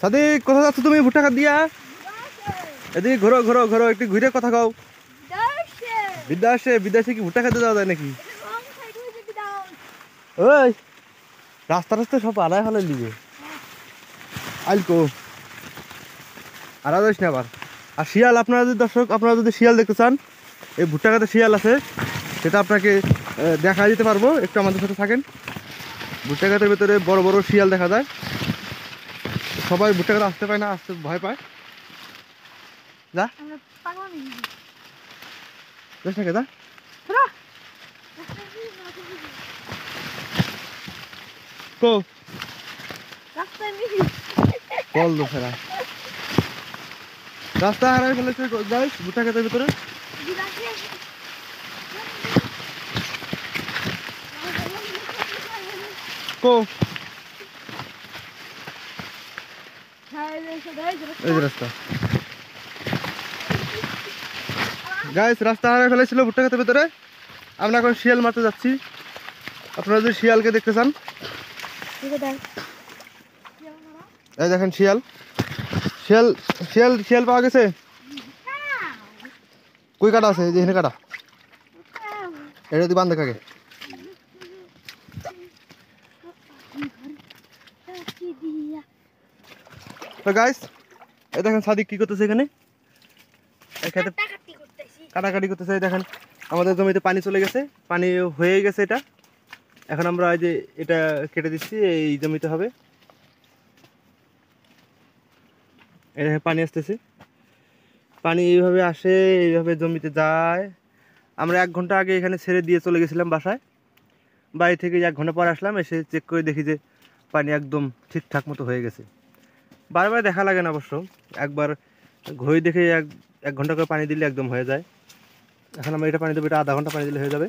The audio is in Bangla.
সাদিক কোথায় যাচ্ছ তুমি ভুট্টা খাত দিয়া? এদিকে ঘোরো ঘোরো ঘোরো, একটু ঘুরে কথা কও। বিদেশে বিদেশে কি ভুট্টা খেতে যাওয়া যায় নাকি? ওই রাস্তা রাস্তা সব আড়াই হলে লিবে আলকো আড়া যাইস না আবার। আর শিয়াল, আপনারা যদি দর্শক আপনারা যদি শিয়াল দেখতে চান, এই ভুট্টা খাতে শিয়াল আছে, সেটা আপনাকে দেখা দিতে পারবো। একটু আমাদের সাথে থাকেন। ভুট্টা খাতের ভেতরে বড় বড় শিয়াল দেখা যায়। সবাই ভুট্টা খাতে আসতে পায় না, আসতে ভয় পায়। যা যাস না কে যা। কো বল দো ফেরা রাস্তা হারাই ফেলেছে গাইস ভুট্টা খাতের ভেতরে। কো এই যে রাস্তা গাইস, রাস্তা হারাই ফেলেছিল ভুট্টা খাতের ভেতরে। আমরা এখন শিয়াল মারতে যাচ্ছি। আপনারা যদি শিয়ালকে দেখতে চান, এই দেখেন শিয়াল শিয়াল শিয়াল শিয়াল পাওয়া গেছে। কই কাটা আছে? এই যে এখানে কাটা, এটা যদি বান্ধে কাকে। তো গাইস, এই দেখেন সাদিক কি করতেছে এখানে, কাটাকাটি করতেছে। এই দেখেন আমাদের জমিতে পানি চলে গেছে, পানি হয়ে গেছে এটা। এখন আমরা এই যে এটা কেটে দিচ্ছি, এই জমিতে হবে। এই দেখেন পানি আসতেছে, পানি এইভাবে আসে, এইভাবে জমিতে যায়। আমরা 1 ঘন্টা আগে এখানে ছেড়ে দিয়ে চলে গেছিলাম বাসায়। বাড়ি থেকে 1 ঘন্টা পর আসলাম, এসে চেক করে দেখি যে পানি একদম ঠিকঠাক মতো হয়ে গেছে। বারবার দেখা লাগে না অবশ্য, একবার ঘড়ি দেখে 1 ঘন্টা করে পানি দিলে একদম হয়ে যায়। এখন আমরা এটা পানি দেবো, এটা আধা ঘন্টা পানি দিলে হয়ে যাবে।